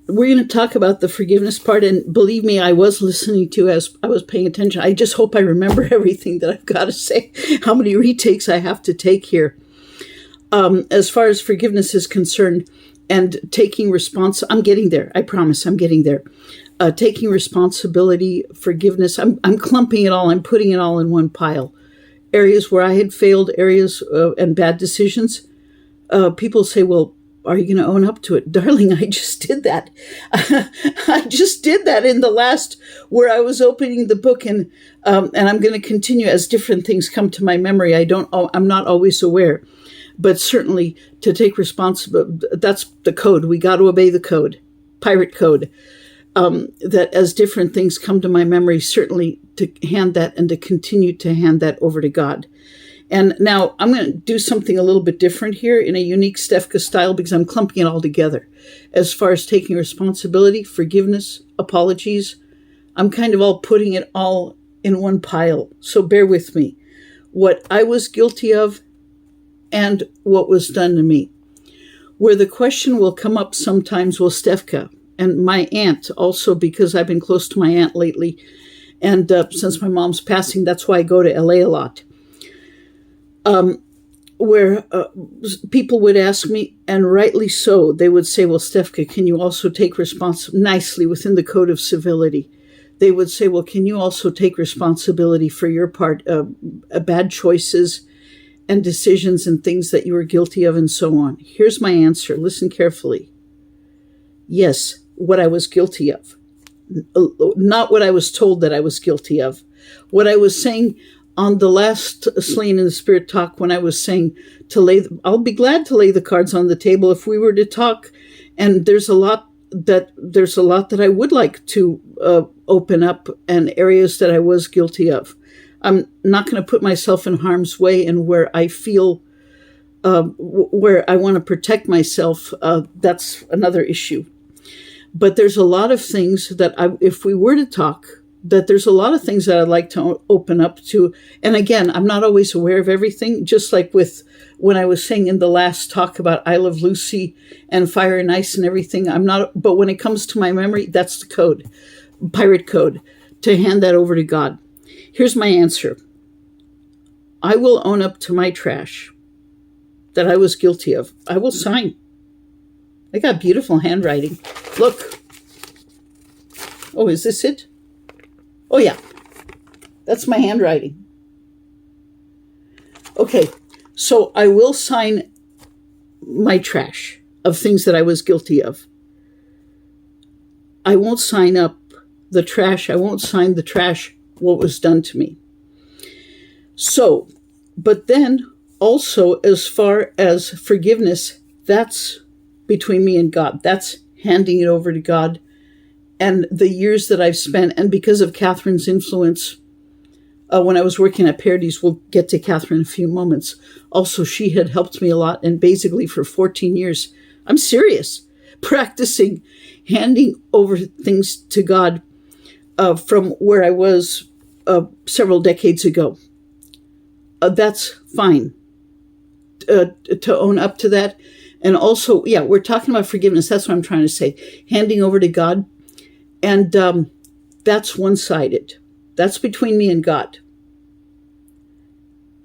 We're going to talk about the forgiveness part, and believe me, I was listening to as I was paying attention. I just hope I remember everything that I've got to say, how many retakes I have to take here. As far as forgiveness is concerned and taking I'm getting there. I promise I'm getting there. Taking responsibility, forgiveness, I'm clumping it all. I'm putting it all in one pile. Areas where I had failed, areas and bad decisions. People say, well, are you going to own up to it? Darling, I just did that. I just did that in the last, where I was opening the book, and I'm going to continue as different things come to my memory. I'm not always aware, but certainly to take responsibility. That's the code. We got to obey the code, pirate code. That as different things come to my memory, certainly to hand that and to continue to hand that over to God. And now I'm going to do something a little bit different here in a unique Stefka style, because I'm clumping it all together. As far as taking responsibility, forgiveness, apologies, I'm kind of all putting it all in one pile. So bear with me. What I was guilty of and what was done to me. Where the question will come up sometimes, well, Stefka, and my aunt also, because I've been close to my aunt lately. And since my mom's passing, that's why I go to LA a lot. Where people would ask me, and rightly so, they would say, well, Stefka, can you also take responsibility, nicely within the code of civility? They would say, well, can you also take responsibility for your part, bad choices and decisions and things that you were guilty of and so on? Here's my answer. Listen carefully. Yes, what I was guilty of. Not what I was told that I was guilty of. What I was saying on the last Slain in the Spirit talk, when I was saying I'll be glad to lay the cards on the table if we were to talk. And there's a lot that I would like to open up, and areas that I was guilty of. I'm not going to put myself in harm's way, and where I feel where I want to protect myself, that's another issue. But there's a lot of things that if we were to talk, that there's a lot of things that I'd like to open up to. And again, I'm not always aware of everything, just like with when I was saying in the last talk about I Love Lucy and Fire and Ice and everything. But when it comes to my memory, that's the code, pirate code, to hand that over to God. Here's my answer. I will own up to my trash that I was guilty of. I will sign. I got beautiful handwriting. Look. Oh, is this it? Oh, yeah. That's my handwriting. Okay. So I will sign my trash of things that I was guilty of. I won't sign up the trash. I won't sign the trash what was done to me. So, but then also as far as forgiveness, that's between me and God. That's handing it over to God. And the years that I've spent, and because of Catherine's influence, when I was working at Parodies, we'll get to Catherine in a few moments. Also, she had helped me a lot, and basically for 14 years, I'm serious, practicing handing over things to God from where I was several decades ago. That's fine to own up to that. And also, yeah, we're talking about forgiveness. That's what I'm trying to say. Handing over to God. And that's one-sided. That's between me and God.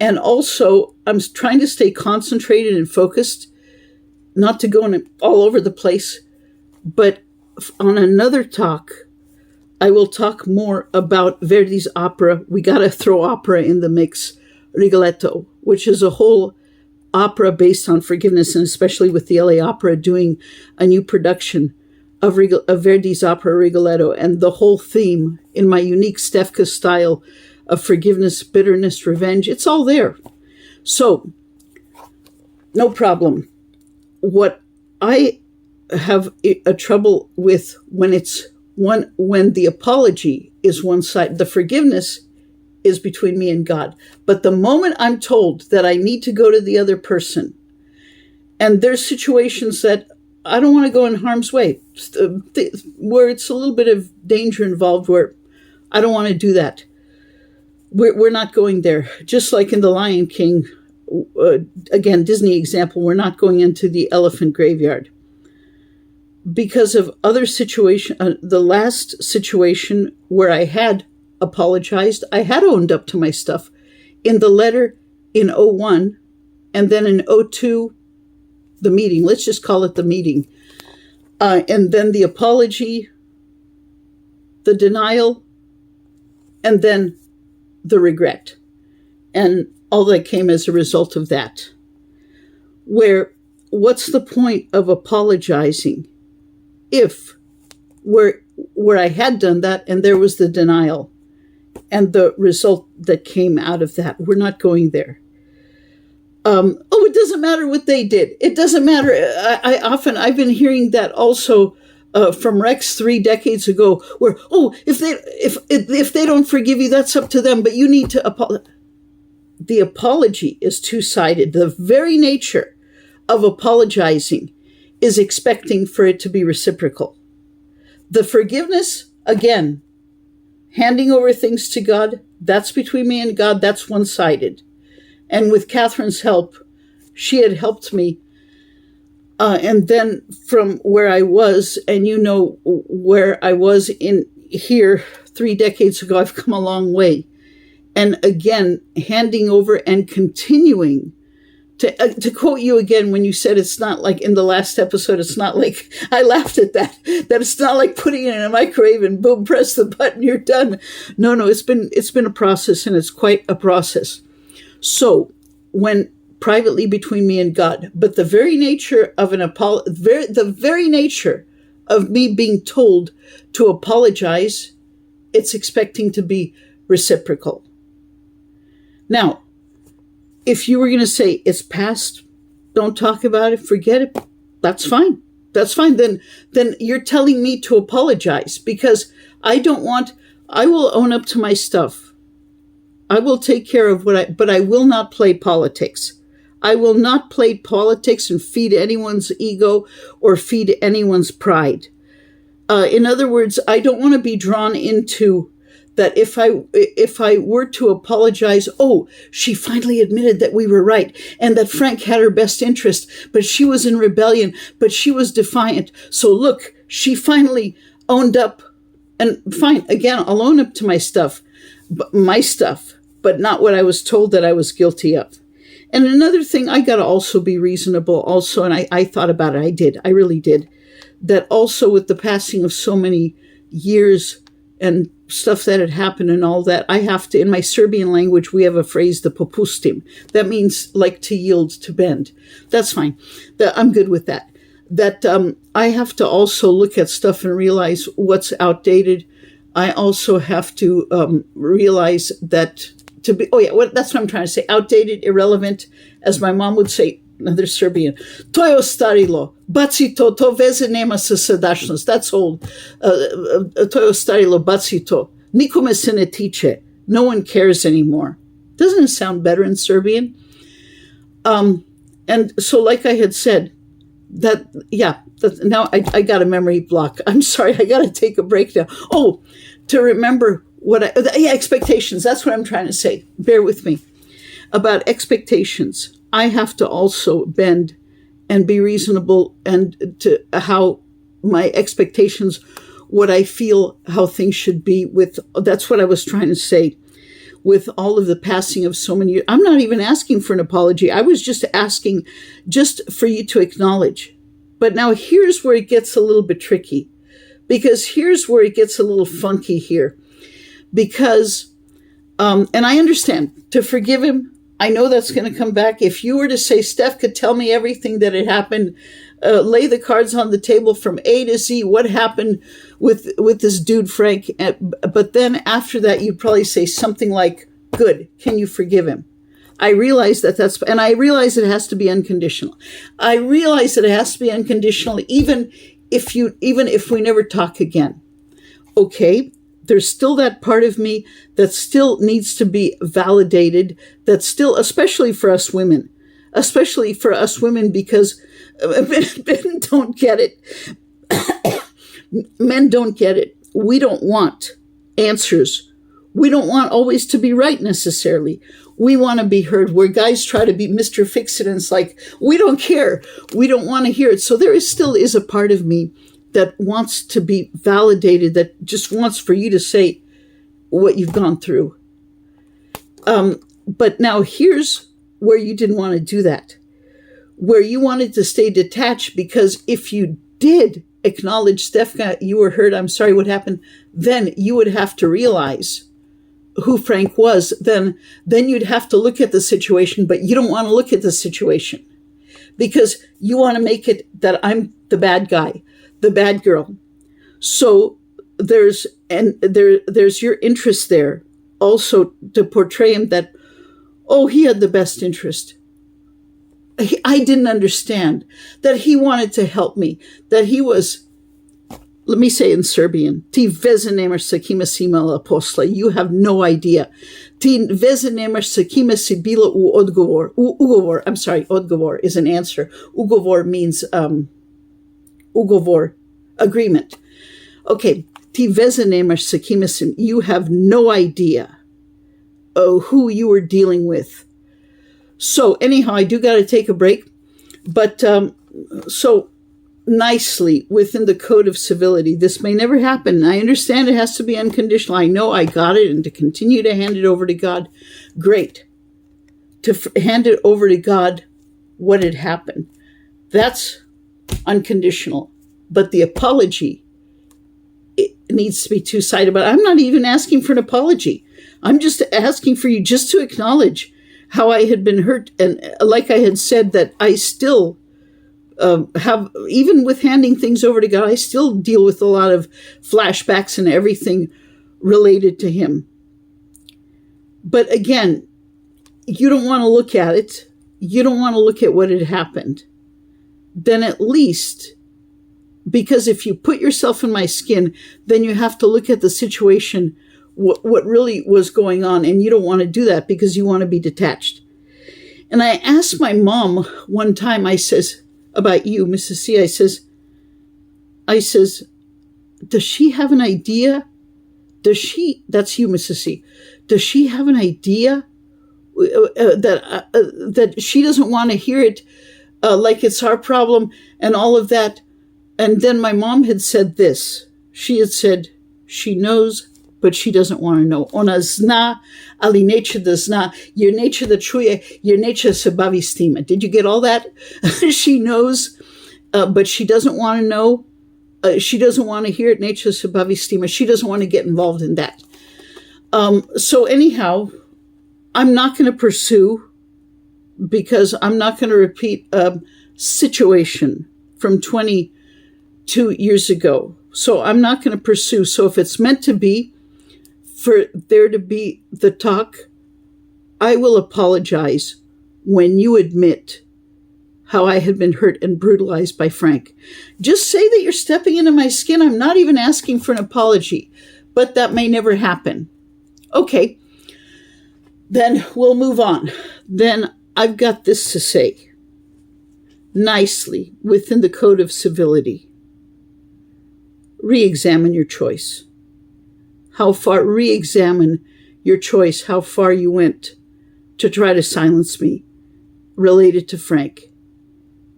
And also, I'm trying to stay concentrated and focused, not to go all over the place. But on another talk, I will talk more about Verdi's opera. We got to throw opera in the mix, Rigoletto, which is a whole opera based on forgiveness, and especially with the LA Opera doing a new production of Verdi's opera Rigoletto, and the whole theme in my unique Stefka style of forgiveness, bitterness, revenge. It's all there. So, no problem. What I have a trouble with when the apology is one side, the forgiveness is between me and God. But the moment I'm told that I need to go to the other person, and there's situations that I don't want to go in harm's way, where it's a little bit of danger involved, where I don't want to do that. We're not going there. Just like in The Lion King, again, Disney example, we're not going into the elephant graveyard. Because of other situation, the last situation where I had apologized, I had owned up to my stuff in the letter in '01, and then in '02, the meeting, let's just call it the meeting. And then the apology, the denial, and then the regret. And all that came as a result of that. What's the point of apologizing if where I had done that and there was the denial and the result that came out of that? We're not going there. It doesn't matter what they did. It doesn't matter. I've been hearing that also from Rex 3 decades ago, where, if they don't forgive you, that's up to them, but you need to apologize. The apology is two-sided. The very nature of apologizing is expecting for it to be reciprocal. The forgiveness, again, handing over things to God, that's between me and God, that's one-sided. And with Catherine's help, she had helped me. And then from where I was, and where I was in here 3 decades ago, I've come a long way. And again, handing over and continuing to quote you again, when you said it's not like in the last episode, it's not like, I laughed at that it's not like putting it in a microwave and boom, press the button, you're done. No, it's been a process, and it's quite a process. So when privately between me and God, but the very nature of the very nature of me being told to apologize, it's expecting to be reciprocal. Now, if you were going to say it's past, don't talk about it, forget it, that's fine. That's fine. Then you're telling me to apologize, because I will own up to my stuff. I will take care of but I will not play politics. I will not play politics and feed anyone's ego or feed anyone's pride. In other words, I don't want to be drawn into that. If I were to apologize, she finally admitted that we were right and that Frank had her best interest, but she was in rebellion, but she was defiant. So look, she finally owned up, and fine, again, I'll own up to my stuff, but not what I was told that I was guilty of. And another thing, I got to also be reasonable also, and I thought about it, I really did, that also with the passing of so many years and stuff that had happened and all that, I have to, in my Serbian language, we have a phrase, the popustim. That means like to yield, to bend. That's fine. I'm good with that. That I have to also look at stuff and realize what's outdated. I also have to realize that that's what I'm trying to say. Outdated, irrelevant, as my mom would say, another Serbian. To je ostarilo. Baci to veze nema sa sadašnjost. That's old. To je ostarilo, baci to. Nikome se ne tiče. No one cares anymore. Doesn't it sound better in Serbian? And so, like I had said, now I got a memory block. I'm sorry, I got to take a break now. To remember expectations. That's what I'm trying to say. Bear with me. About expectations. I have to also bend and be reasonable, and to how my expectations, what I feel, how things should be that's what I was trying to say. With all of the passing of so many years, I'm not even asking for an apology. I was just asking just for you to acknowledge. But now here's where it gets a little bit tricky, because here's where it gets a little funky here. Because, and I understand, to forgive him, I know that's going to come back. If you were to say, Steph could tell me everything that had happened, lay the cards on the table from A to Z, what happened with this dude, Frank. But then after that, you'd probably say something like, good, can you forgive him? I realize and I realize it has to be unconditional. I realize that it has to be unconditional, even if we never talk again. Okay. There's still that part of me that still needs to be validated, that still, especially for us women, because men don't get it. Men don't get it. We don't want answers We don't want always to be right necessarily. We want to be heard, where guys try to be Mr. Fix-It, and it's like, we don't care. We don't want to hear it. So there still is a part of me that wants to be validated, that just wants for you to say what you've gone through. But now here's where you didn't want to do that, where you wanted to stay detached, because if you did acknowledge, Stefka, you were hurt, I'm sorry what happened, then you would have to realize who Frank was. Then you'd have to look at the situation, but you don't want to look at the situation because you want to make it that I'm the bad guy, the bad girl. So there's your interest there also to portray him that, oh, he had the best interest. I didn't understand that he wanted to help me, that he was, let me say in Serbian, ti veze nemaš sa kime si imala posla. You have no idea. Ti veze nemaš sa kime si bila u ugovor. I'm sorry, odgovor is an answer. Ugovor means ugovor, agreement. Okay, ti veze nemaš sa kime si, you have no idea who you were dealing with. So anyhow, I do got to take a break, but so nicely within the code of civility, this may never happen. I understand it has to be unconditional. I know I got it, and to continue to hand it over to God, great. To hand it over to God what had happened, that's unconditional. But the apology, it needs to be two-sided. But I'm not even asking for an apology. I'm just asking for you just to acknowledge how I had been hurt. And like I had said, that I still have, even with handing things over to God, I still deal with a lot of flashbacks and everything related to him. But again, you don't want to look at it. You don't want to look at what had happened. Then at least, because if you put yourself in my skin, then you have to look at the situation, what really was going on, and you don't want to do that because you want to be detached. And I asked my mom one time, I says, about you, Mrs. C, I says, does she have an idea? That's you, Mrs. C. Does she have an idea that she doesn't want to hear it, like it's our problem and all of that? And then my mom had said this. She had said, she knows, but she doesn't want to know. Ona zna, ali neće da zna. Jer neće da čuje, jer neće se bavi s time. Did you get all that? She knows, but she doesn't want to know. She doesn't want to hear it. Neće se bavi s time. She doesn't want to get involved in that. So anyhow, I'm not going to pursue, because I'm not going to repeat a situation from 22 years ago. So I'm not going to pursue. So if it's meant to be, for there to be the talk, I will apologize when you admit how I had been hurt and brutalized by Frank. Just say that you're stepping into my skin. I'm not even asking for an apology, but that may never happen. Okay, then we'll move on. Then I've got this to say, nicely, within the code of civility. Re-examine your choice. How far, re-examine your choice, how far you went to try to silence me related to Frank.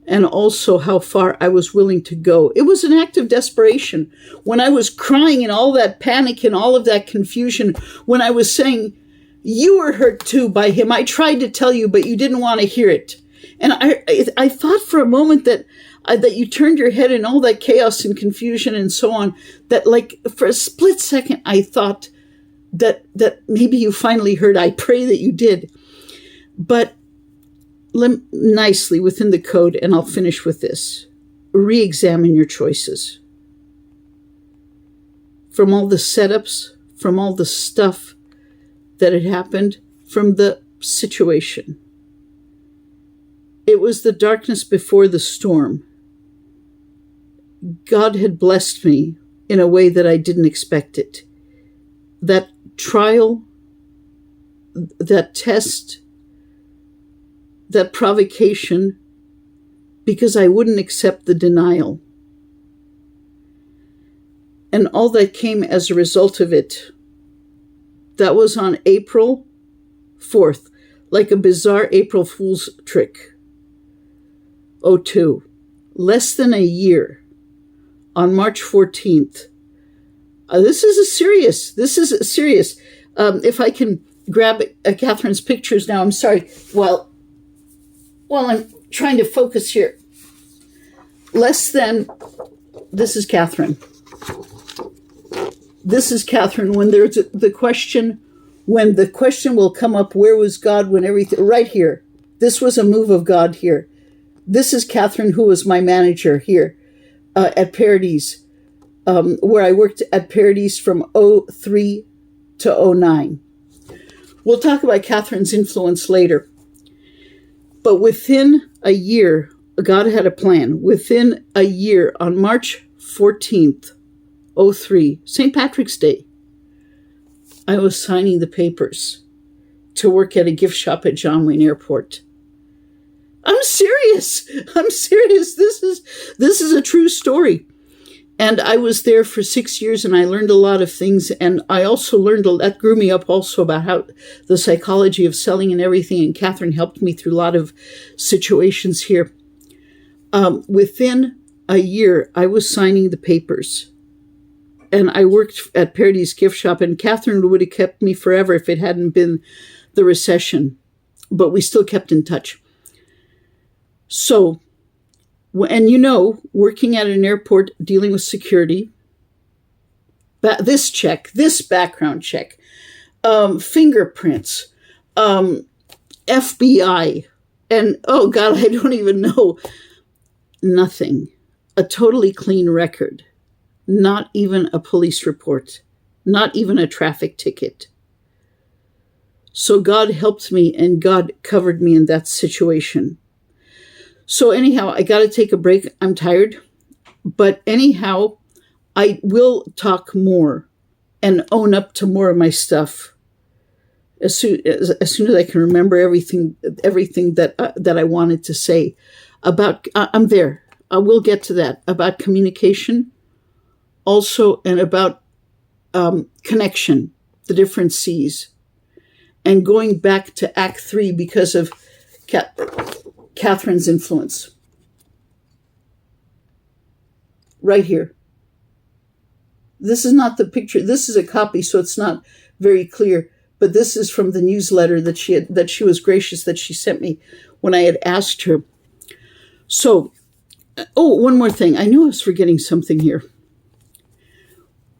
And also how far I was willing to go. It was an act of desperation. When I was crying in all that panic and all of that confusion, when I was saying, you were hurt too by him. I tried to tell you, but you didn't want to hear it. And I thought for a moment that you turned your head in all that chaos and confusion and so on, that like for a split second, I thought that maybe you finally heard. I pray that you did. But nicely within the code, and I'll finish with this, re-examine your choices. From all the setups, from all the stuff that had happened, from the situation. It was the darkness before the storm. God had blessed me in a way that I didn't expect it. That trial, that test, that provocation, because I wouldn't accept the denial. And all that came as a result of it That was on April 4th, like a bizarre April Fool's trick. '02. Less than a year, on March 14th. This is serious. If I can grab Catherine's pictures now, I'm sorry. While I'm trying to focus here. This is Catherine. This is Catherine when there's the question will come up, where was God when everything, right here. This was a move of God here. This is Catherine, who was my manager here at Paradies, where I worked at Paradies from '03 to '09. We'll talk about Catherine's influence later. But within a year, God had a plan. Within a year, on March 14th, '03, St. Patrick's Day, I was signing the papers to work at a gift shop at John Wayne Airport. I'm serious. This is a true story. And I was there for 6 years, and I learned a lot of things. And I also learned, that grew me up also about how the psychology of selling and everything. And Catherine helped me through a lot of situations here. Within a year, I was signing the papers. And I worked at Paradies Gift Shop, and Catherine would have kept me forever if it hadn't been the recession. But we still kept in touch. So, and working at an airport, dealing with security, this background check, fingerprints, FBI, and oh God, I don't even know, nothing. A totally clean record. Not even a police report. Not even a traffic ticket. So God helped me, and God covered me in that situation. So anyhow, I got to take a break. I'm tired. But anyhow, I will talk more and own up to more of my stuff as soon as I can remember everything that I wanted to say about. I'm there. I will get to that, about communication, also, and about connection, the different C's, and going back to Act 3 because of Catherine's influence. Right here. This is not the picture. This is a copy, so it's not very clear. But this is from the newsletter that she was gracious that she sent me when I had asked her. So, one more thing. I knew I was forgetting something here.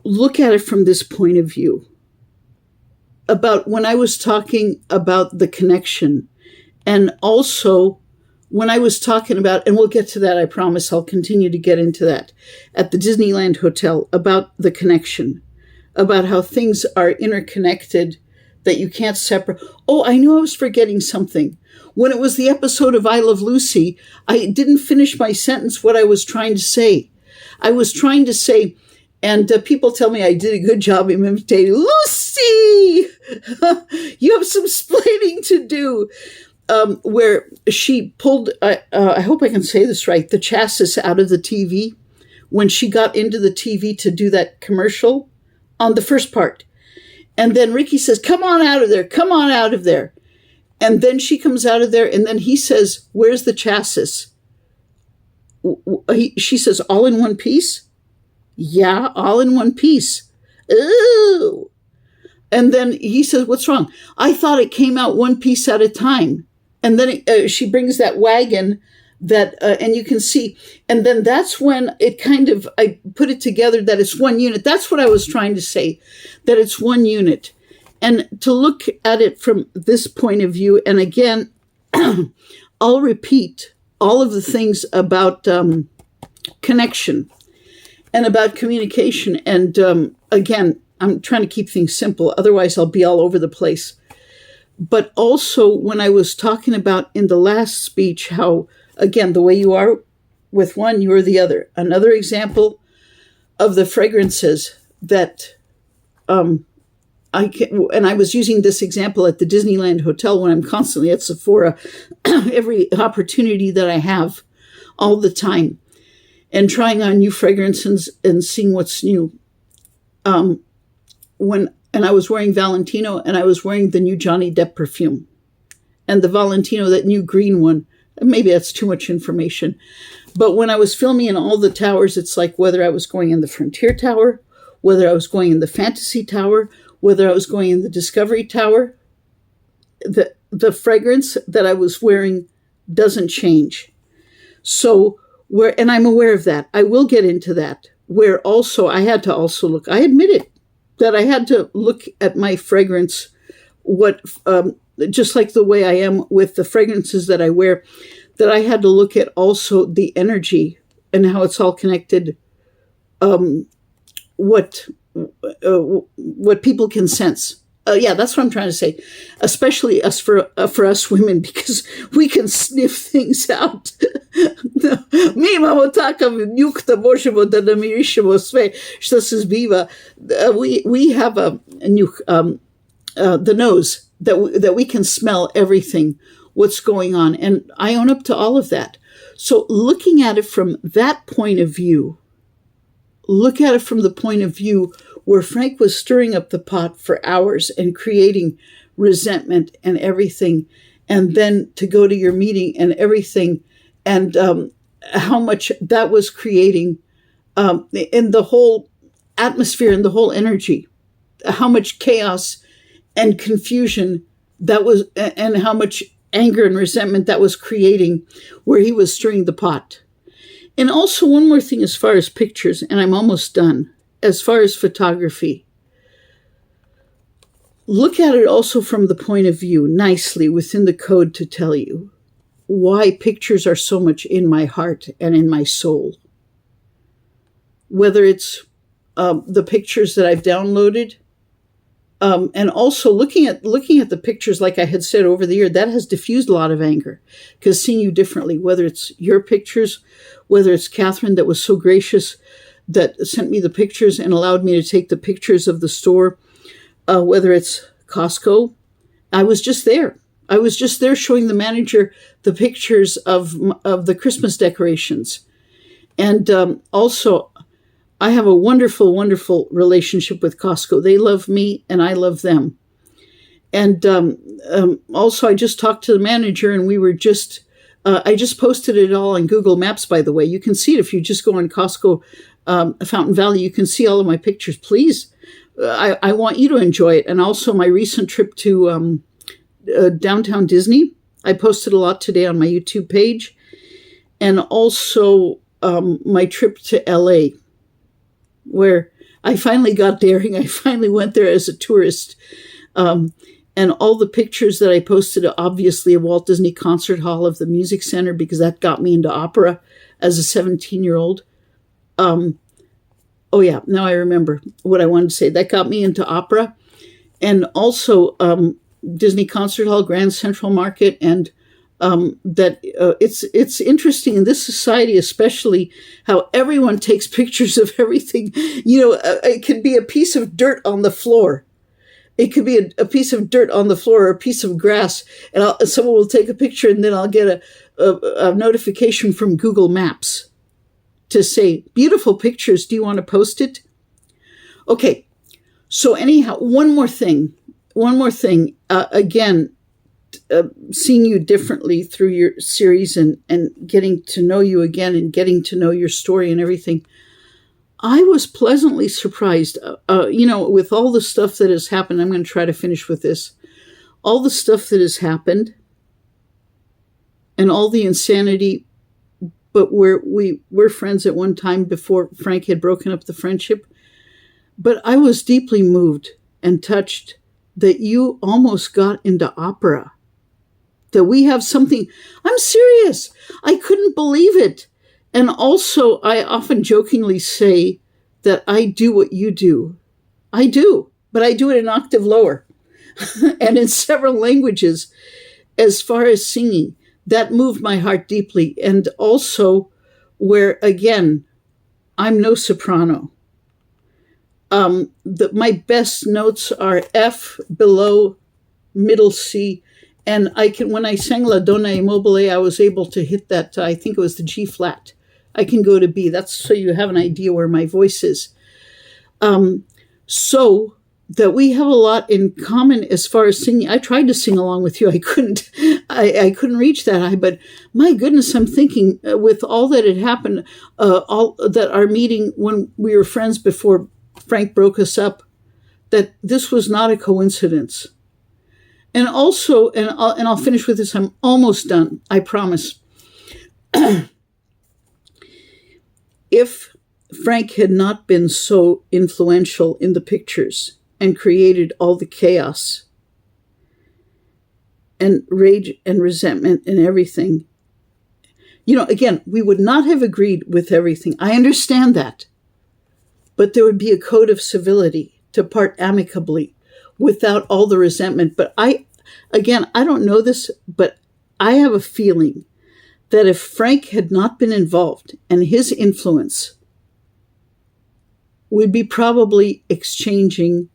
Look at it from this point of view. About when I was talking about the connection, and also when I was talking about, and we'll get to that, I promise I'll continue to get into that, at the Disneyland Hotel, about the connection, about how things are interconnected, that you can't separate. Oh, I knew I was forgetting something. When it was the episode of I Love Lucy, I didn't finish my sentence, what I was trying to say. I was trying to say, and people tell me I did a good job imitating Lucy. You have some splaining to do. Where she pulled, I hope I can say this right, the chassis out of the TV when she got into the TV to do that commercial on the first part. And then Ricky says, come on out of there, come on out of there. And then she comes out of there, and then he says, where's the chassis? She says, all in one piece? Yeah, all in one piece. Ooh. And then he says, what's wrong? I thought it came out one piece at a time. And then she brings that wagon that, and you can see, and then that's when it kind of, I put it together that it's one unit. That's what I was trying to say, that it's one unit. And to look at it from this point of view, and again, I'll repeat all of the things about connection and about communication. And again, I'm trying to keep things simple. Otherwise, I'll be all over the place. But also when I was talking about in the last speech, how, again, the way you are with one, you are the other. Another example of the fragrances that and I was using this example at the Disneyland Hotel when I'm constantly at Sephora, every opportunity that I have all the time, and trying on new fragrances and seeing what's new. When and I was wearing Valentino, and I was wearing the new Johnny Depp perfume. And the Valentino, that new green one, maybe that's too much information. But when I was filming in all the towers, it's like whether I was going in the Frontier Tower, whether I was going in the Fantasy Tower, whether I was going in the Discovery Tower, the fragrance that I was wearing doesn't change. So, and I'm aware of that. I will get into that, where also I had to also look, I admit it, that I had to look at my fragrance, just like the way I am with the fragrances that I wear, that I had to look at also the energy and how it's all connected, what people can sense. That's what I'm trying to say, especially for us women, because we can sniff things out. We have a the nose that we can smell everything, what's going on, and I own up to all of that. So looking at it from that point of view, look at it from the point of view where Frank was stirring up the pot for hours and creating resentment and everything, and then to go to your meeting and everything, and how much that was creating in the whole atmosphere and the whole energy, how much chaos and confusion that was, and how much anger and resentment that was creating where he was stirring the pot. And also one more thing as far as pictures, and I'm almost done. As far as photography, look at it also from the point of view, nicely within the code, to tell you why pictures are so much in my heart and in my soul. Whether it's the pictures that I've downloaded, and also looking at the pictures, like I had said over the year, that has diffused a lot of anger, because seeing you differently, whether it's your pictures, whether it's Catherine that was so gracious that sent me the pictures and allowed me to take the pictures of the store, whether it's Costco. I was just there. I was just there showing the manager the pictures of the Christmas decorations. And also, I have a wonderful, wonderful relationship with Costco. They love me and I love them. And also, I just talked to the manager, and we were just, I just posted it all on Google Maps, by the way. You can see it if you just go on Costco Fountain Valley. You can see all of my pictures. Please, I want you to enjoy it. And also my recent trip to downtown Disney. I posted a lot today on my YouTube page. And also my trip to LA, where I finally got daring. I finally went there as a tourist. And all the pictures that I posted, obviously a Walt Disney Concert Hall of the Music Center, because that got me into opera as a 17-year-old. Now I remember what I wanted to say. That got me into opera. And also Disney Concert Hall, Grand Central Market, and it's interesting in this society, especially, how everyone takes pictures of everything. It could be a piece of dirt on the floor. It could be a piece of dirt on the floor or a piece of grass, and someone will take a picture, and then I'll get a notification from Google Maps to say, beautiful pictures, do you want to post it? Okay, so anyhow, one more thing. Again, seeing you differently through your series and getting to know you again and getting to know your story and everything, I was pleasantly surprised, with all the stuff that has happened. I'm going to try to finish with this. All the stuff that has happened and all the insanity, but we were friends at one time before Frank had broken up the friendship. But I was deeply moved and touched that you almost got into opera, that we have something. I'm serious. I couldn't believe it. And also, I often jokingly say that I do what you do. I do, but I do it an octave lower and in several languages. As far as singing, that moved my heart deeply. And also where, again, I'm no soprano. My best notes are F, below, middle C. And when I sang La Donna Immobile, I was able to hit that, I think it was the G flat. I can go to B. That's so you have an idea where my voice is. So that we have a lot in common as far as singing. I tried to sing along with you. I couldn't. I couldn't reach that high. But my goodness, I'm thinking with all that had happened, all that our meeting when we were friends before Frank broke us up, that this was not a coincidence. And also, and I'll finish with this. I'm almost done. I promise. If Frank had not been so influential in the pictures and created all the chaos and rage and resentment and everything, again, we would not have agreed with everything. I understand that. But there would be a code of civility to part amicably without all the resentment. But I don't know this, but I have a feeling that if Frank had not been involved and his influence, we'd be probably exchanging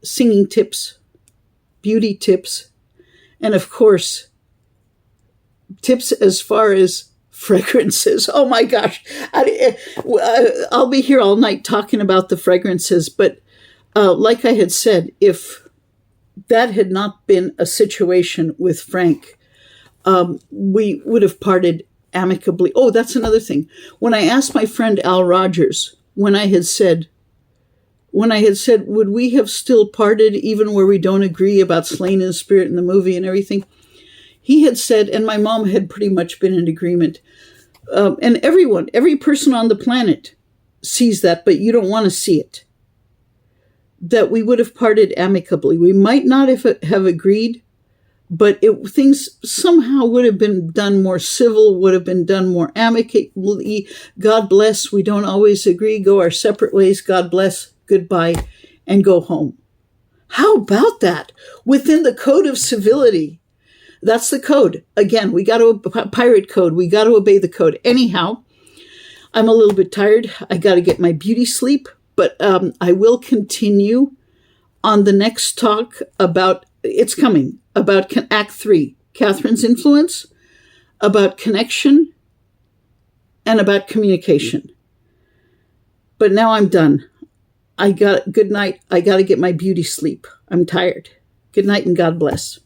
singing tips, beauty tips, and of course, tips as far as fragrances. Oh my gosh. I'll be here all night talking about the fragrances, but like I had said, if that had not been a situation with Frank, we would have parted amicably. Oh, that's another thing. When I asked my friend Al Rogers, when I had said, would we have still parted even where we don't agree about Slain in the Spirit and the movie and everything? He had said, and my mom had pretty much been in agreement, and every person on the planet sees that, but you don't want to see it, that we would have parted amicably. We might not have agreed, but things somehow would have been done more civil, would have been done more amicably. God bless. We don't always agree. Go our separate ways. God bless. Goodbye. And go home. How about that? Within the code of civility. That's the code. Again, we got to pirate code. We got to obey the code. Anyhow, I'm a little bit tired. I got to get my beauty sleep, but I will continue on the next talk about, it's coming, about Act 3, Catherine's influence, about connection, and about communication. But now I'm done. Good night. I got to get my beauty sleep. I'm tired. Good night and God bless.